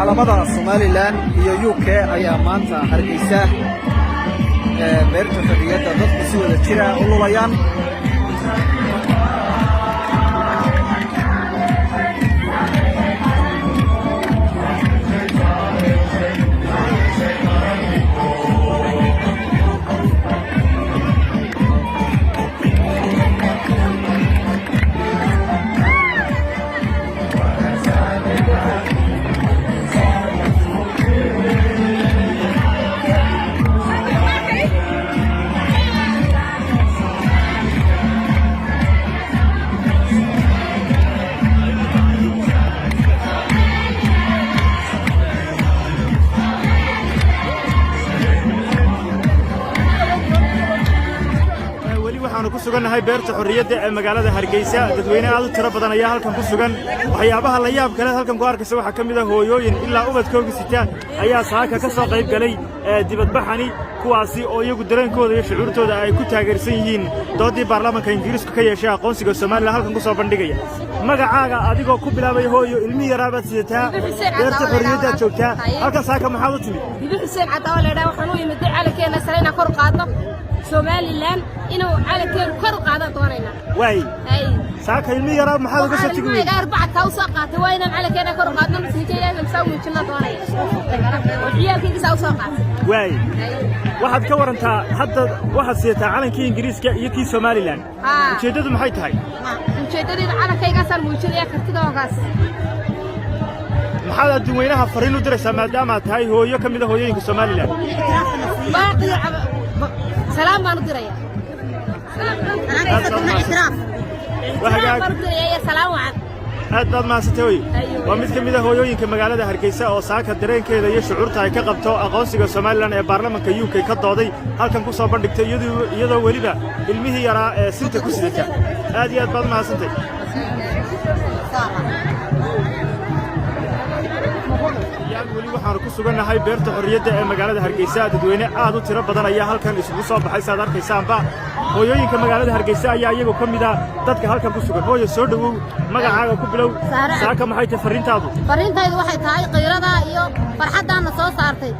calamada Somaliland iyo UK ayaa maanta Hargeysa beerta xorriyadda dadku si wada jira u lulayaan. waxaanu ku sugannahay beerta xorriyadda ee magaalada Hargeysa dadweyne aad u tiro badan ayaa halkan ku sugan waxyaabaha la yaab kale halkan ku arkaysa waxa kamid ah hooyooyin ilaa ubadkooda sita ayaa saaka ka soo qayb galay dibadbaxani kuwaasi oo iyagu dareenkooda iyo shucuurtooda ay ku taageersan yihiin doodii baarlamaanka Ingiriiska ka yeeshay aqoonsiga Soomaaliland halkan ku soo bandhigaya magacaaga adigoo ku bilaabay hooyo ilmi yaraabad sidataa beerta xorriyadda joogtaa halkan saaka maxaad u timid Bibi Xuseen Cadawa leedahay waxaan u yimid calankeena sareyna kor qaadno Somaliland inuu calankeena kor qaadan doonayna way saaka ilmi yaraab maxaad uga soo tigay arbacad ka soo qaatay waa inaan calankeena kor qaadno natiijada soo muujina doonaya waxyaalkiisa soo qaatay way waxaad ka warantaa hadda waxaad sidataa calankii Ingiriiska iyo kii Somaliland ujeedadu maxay tahay ujeedadu calankayga sar muujinaya kartida hogaas maxaad dadweynaha fariin u diraysaa maadaama tahay hooyo kamid ah hooyooyinka Somaliland سلام بانو ديريا سلام aad baad maasatay waa mid kamid ah hooyooyinka magaalada Hargeysa oo saaka dareenkeeda iyo shucuurta ay ka qabto aqoonsiga Somaliland ee baarlamaanka UK ka dooday halkan ku soo bandhigtay iyadoo waliba ilmihii yaraa ee sinta ku sidata aad iyo aad baad maasatay weli waxaanu ku sugannahay beerta xorriyadda ee magaalada Hargeysa dadweyne aad u tiro badan ayaa halkan isugu soo baxay saad arkaysaanba hooyooyinka magaalada Hargeysa ayaa iyagu kamid ah dadka halkan ku sugan hooyo soo dhawow magacaaga ku bilow saaka maxay tahay fariintaydu waxay tahay qiirada iyo farxadana soo saartay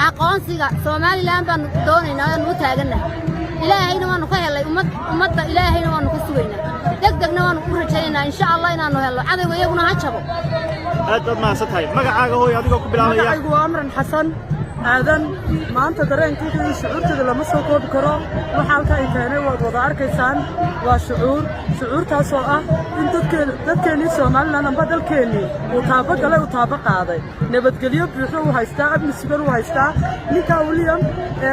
aqoonsiga Somaliland baan doonaynaa inuu taaganahay ilaahayna waanu ka helay ummadda ilaahayna waanu ka sugaynaa degdegna waanu ku rajaynaynaa insha Allah inaanu helo cadawga iyaguna ha jabo aad baad maasatay magacaaga hooyo adigoo ku bilaabaya magacaygu waa Amran Xasan aadan maanta dareenkayga iyo shucuurtayda lama soo koobi karo waxa halka ay keenay waad wada arkaysaan waa shucuurtaas oo ah in dadkeennii Somaliland amba dalkeennii uu taabo qaaday nabadgelyo buuxo u haystaa amni sugan u haystaa ninka William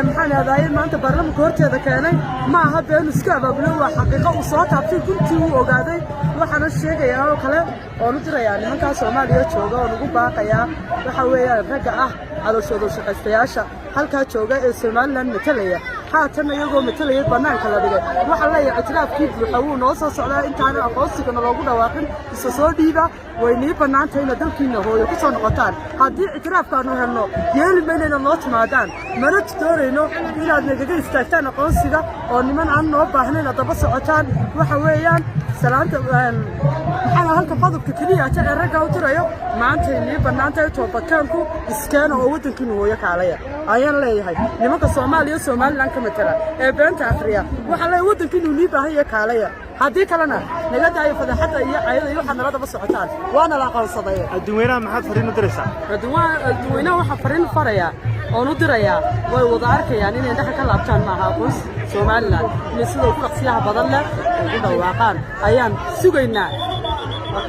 maxaan ahaayay maanta baarlamaanka horteeda keenay ma aha been iska abaabulay waa xaqiiqo uu soo taabtay guntii uu ogaaday waxaan sheegayaa oo kale oo u dirayaa nimanka Soomaaliya jooga oo ugu baaqayaa waxa weeyaan ragga ah calooshooda shaqaystayaasha halka jooga ee Somaliland metelaya haatan iyagoo metelaya banaanka la dhigay waxa la yahay ictiraafkii buuxa uu noo soo socdaa intaan aqoonsiga loogu dhawaaqin isa soo dhiiba way nii banaantayna dalkiina hooyo ku soo noqotaan haddii ictiraafkaanu helno yeeli meelena noo timaadaan mana doonayno inaad nagaga istaagtaan aqoonsiga oo niman aan noo baahnayn daba socotaan waxa weeyaan salaanta maxaa halka qodobka kaliya ee ragga u tirayo maanta inii banaantay toobadkaanku iskaana oo wadankiina hooyo kaalaya ayaan leeyahay nimanka Soomaaliya Somaliland ka metela ee beenta Afrika waxa la wadankiina inii baahan kaalaya haddii kalena naga daayo fadaxada iyo ayada iyo waxa nala daba socotaan waana la aqoonsaday dadweynaha maxaad fariin u diraysaa dadweynaha waxa fariin faraya oo u diraya way wada arkayaan inay dhaxal ka laabtaan maaha aqoons Somaliland in sida u qaqsiyaha badan leh ugu dhawaaqaan ayaan sugaynaa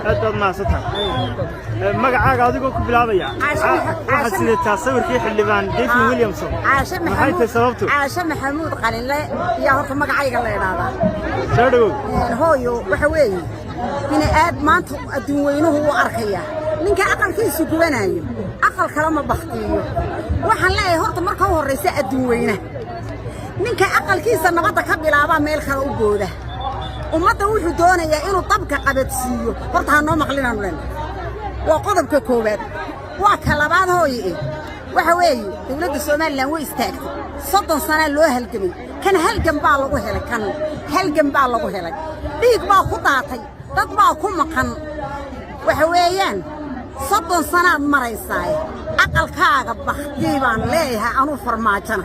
aad baad maasatay magacaaga adigoo ku bilaabaya waxaad sidataa sawirkii xildhibaan David Williamson maxay tahay sababtu Caasha Maxamuud Qalinle iyo horta magacayga la yiraahdaa soo dhawow hooyo waxa weeye in aad maanta adduunyuhu u arkaya ninka aqalkiisu gubanayo aqal kale ma baxtiyo waxaan leeyahay horta marka horeysa adduunyuhu ninka aqalkiisa nabadda ka bilaaba meel kale u gooda ummadda wuxuu doonayaa inuu dabka qabadsiiyo horta ha noo maqlinaan leenahay waa qodobka koowaad waa ka labaad hooye waxa weeye dawladda Somaliland way istaagtay 30 sano loo halgamay kan halgam baa lagu helay dhiig baa ku daatay dad baa ku maqan waxa weeyaan soddon sanaad maraysaay aqalkaaga baktii baan leeyahay anuu farmaajana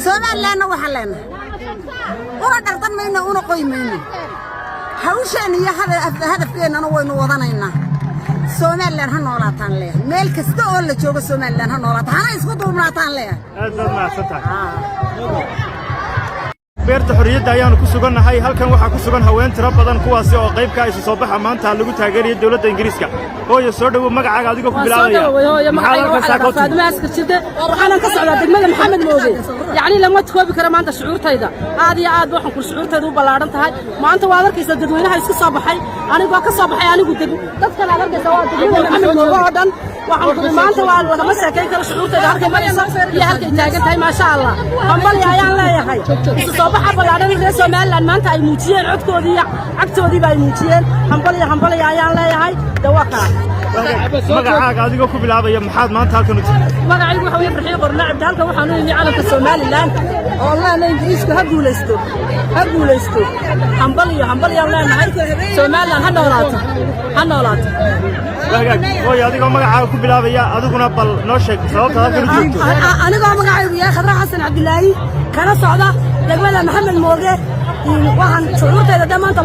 Somalilandna waxaan leenahay una dhardan mayno una qoy mayno hawshan iyo hadafkeennana waynu wadanaynaa Somaliland ha noolaataan leeyahay meel kasta oo la joogo Somaliland ha noolaataan hana isku duubnaataan leeyahay aad baad mahadsantahay beerta xorriyadda ayaanu ku sugannahay halkan waxaa ku sugan haween tiro badan kuwaasi oo qayb ka isu soo baxa maanta lagu taageerayo dawladda Ingiriiska hooyo soo dhawow magacaaga adigoo ku bilaabaya Faadima askar jidde waxaan ka socdaa degmada Maxamed Mooge yacni lama koobi karo maanta shucuurtayda aad iyo aad waxaan ku shucuurtayda u ballaaran tahay maanta waa arkaysa dadweynaha isku soo baxay anigoo ka soo baxay anigu dadkan aad arkaysa waa degmada Maxamed Mooge oo dhan waxaan maanta waa lagama sheekayn karo shucuurtayda halkay maraysa iyo halkay taagan tahay ma sha Allah hambal ayaan leeyahay isu soo baxa ballaaran reer Somaliland maanta ay muujiyeen codkoodii iyo cagtoodii bay muujiyeen hambal ayaan leeyahay dawaka magacaaga adigoo ku bilaabaya maxaad maanta halkan u timid magacaygu waxa weeye farxiyo qornacib halkan waxaan u yimi calanka Somaliland oo la Ingiriiska ha guulaysto hambal ayaan leenahay Somaliland ha noolaato hooyo adigoo magacaaga ku bilaabaya adiguna bal noo sheeg sababta halkan u joogto anigoo magacaygu yahay Khadra Xasan Cabdilaahi kana socda degmada Maxamed Mooge waxaan shucuurtayda dhammaanta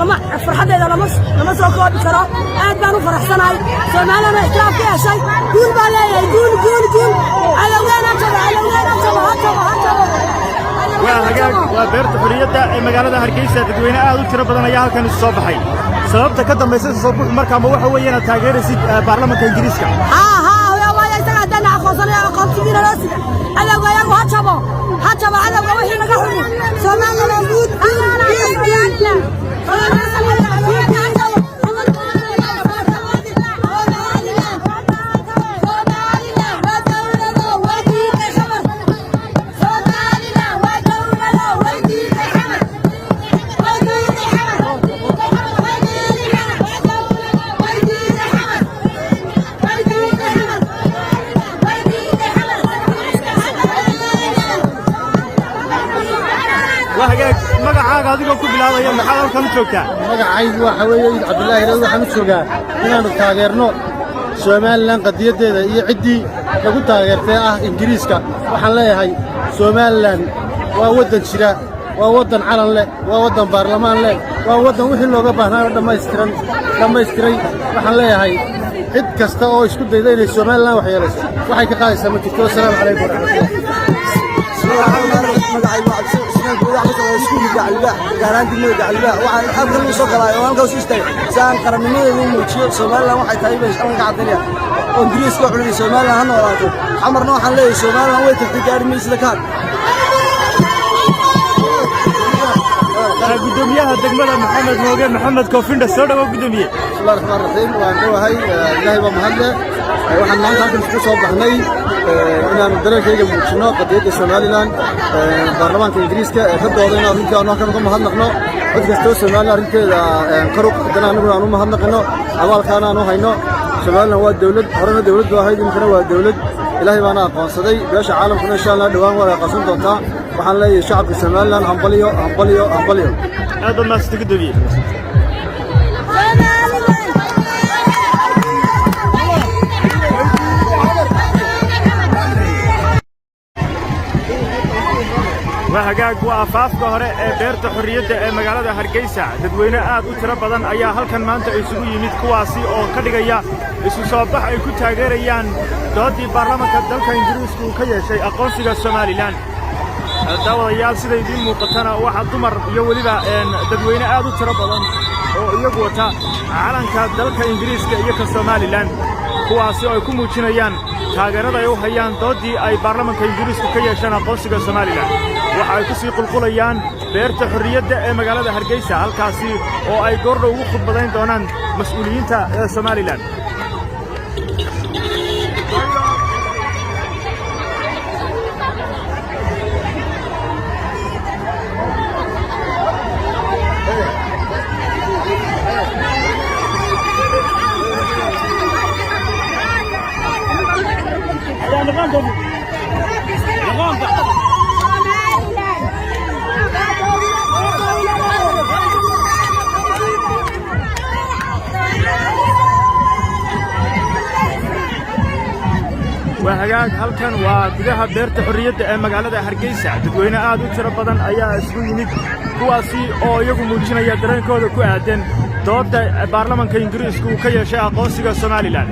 farxadayda lama soo koobi karo aad baan u faraxsanahay Somaliland islaam ka heshay guul baa leeyahay guul cadawgeena waa beerta xorriyadda ee magaalada Hargeysa dadweyne aad u tiro badan ayaa halkan isu soo baxay sababta ka dambaysa soo buux markaama waxa weeye inaad taageeraysid baarlamaanka Ingiriiska waa isaga dana aqoonsanaya aqoonsigiina roosiga cadawgeeyagu ha jabo cadawga wixii naga xumo Somaliland guud magacaaga adigoo ku bilaabaya maxaad halkan u joogtaa magacaygu waxa weeye Cabdullaahi Reer waxaan u joogaa inaanu taageerno Somaliland qadiyadeeda iyo ciddii lagu taageertay Ingiriiska waxaan leeyahay Somaliland waa wadan jira waa wadan calan leh waa wadan baarlamaan leh waa wadan wixii looga baahnaa dhammaystiray waxaan leeyahay cid kasta oo isku dayda inay Somaliland wax yeelayso waxay ka qaadaysaa ma jirto assalaamu calaykum gaaraan degmada Gacalbaa waxaan halkan u soo galay oo halkaas istaagay saan qarannimadeedu muujiyo Somaliland waxay tahay bay shaqo ka caddeynaya oo Ingiriiska wuxuu leeyahay Somaliland ha noolaato amarna waxaan leeyahay Somaliland way tagtay gaarimiisda ka gudoomiyaha degmada Maxamed Mooge Maxamed Koofindha soo dhawow gudoomiye bismillaahir rahmaanir rahiim waan dhawahay ilaahay baa mahadle waxaan maanta halkan isku soo baxnay inaanu dareenkayga muujino qadiyadda Somaliland baarlamaanka Ingiriiska ee ka doodayna arrintii aanu halkan uga mahadnaqno cid kastoo Somaliland arrinteeda kor u qaadana anaguna aanu mahadnaqno abaalkaana aanu hayno Somaliland waa dawlad horena dawladdu ahayd iminkana waa dawlad ilaahay baana aqoonsaday beesha caalamkuna insha Allah dhawaan waa aqoonsan doontaa waxaan leeyahay shacabka Somaliland hambaliyo aad u mahadsan gudoomiye وهجاج وأفافك هراء بيرت حرية مجالة هرجيسة تدوينه آد وتربضن أيها هل كان مانت يسوي يميت كواسي أو كدجيا يسوي صباح يكون تاجريان دادي برلمان كدل كإنجليز كوكيا شيء أقوسي الصومالي لان الدولة يال سيد الدين مقتنع واحد دمر يولي بقى تدوينه آد وتربضن أو يقوتا على كدل كإنجليز كيك الصومالي لان كواسي أو يكون مجنيان تاجرنا يوهيان دادي أي برلمان كإنجليز كوكيا شان أقوسي الصومالي لان waxay ku sii qulqulayaan beerta xorriyadda ee magaalada Hargeysa halkaasi oo ay goor ugu khudbadayn doonaan mas'uuliyiinta Somaliland hagaag halkan waa gudaha beerta xorriyadda ee magaalada Hargeysa dadweyne aad u tiro badan ayaa isugu yimid kuwaasi oo iyagu muujinaya dareenkooda ku aadan doodda baarlamaanka Ingiriiska uu ka yeeshay aqoonsiga Somaliland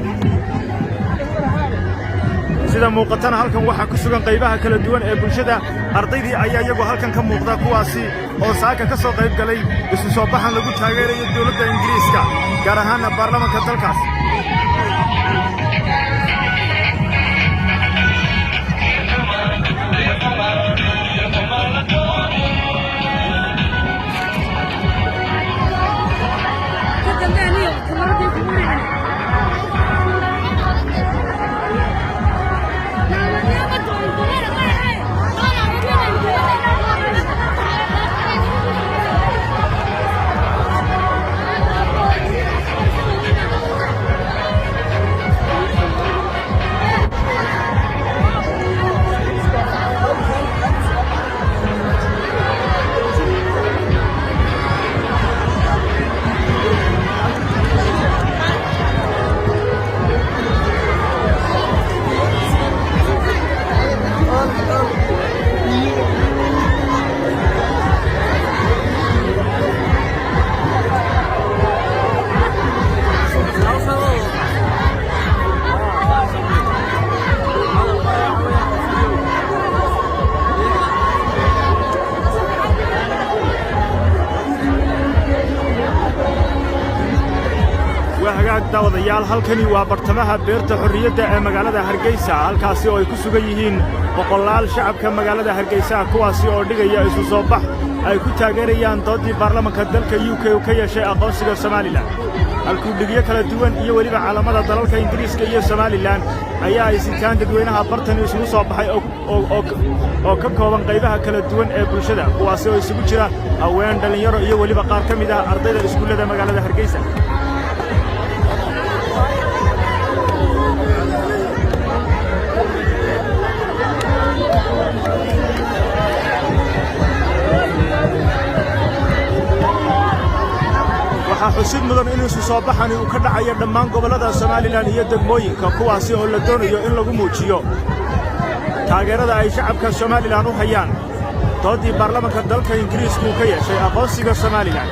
sida muuqatana halkan waxaa ku sugan qaybaha kala duwan ee bulshada ardaydii ayaa iyagu halkan ka muuqda kuwaasi oo saaka ka soo qayb galay isu soo baxan lagu taageerayo dawladda Ingiriiska gaar ahaan baarlamaanka dalkaas daawadayaal halkani waa bartamaha beerta xorriyadda ee magaalada Hargeysa halkaasi oo ay ku sugan yihiin boqolaal shacabka magaalada Hargeysa kuwaasi oo dhigaya isu soo bax ay ku taageerayaan doodii baarlamaanka dalka UK uu ka yeeshay aqoonsiga Somaliland halkuu dhigyo kala duwan iyo weliba calaamada dalalka Ingiriiska iyo Somaliland ayaa ay sitaan dadweynaha bartan isugu soo baxay oo ka kooban qaybaha kala duwan ee bulshada kuwaasi oo isugu jira haween dhalinyaro iyo weliba qaar ka mid ah ardayda iskuulada magaalada Hargeysa xusid mudan in isu soo baxani uu ka dhacayo dhammaan gobollada Somaliland iyo degmooyinka kuwaasi oo la doonayo in lagu muujiyo taageerada ay shacabka Somaliland u hayaan doodii baarlamaanka dalka Ingiriiska uu ka yeeshay aqoonsiga Somaliland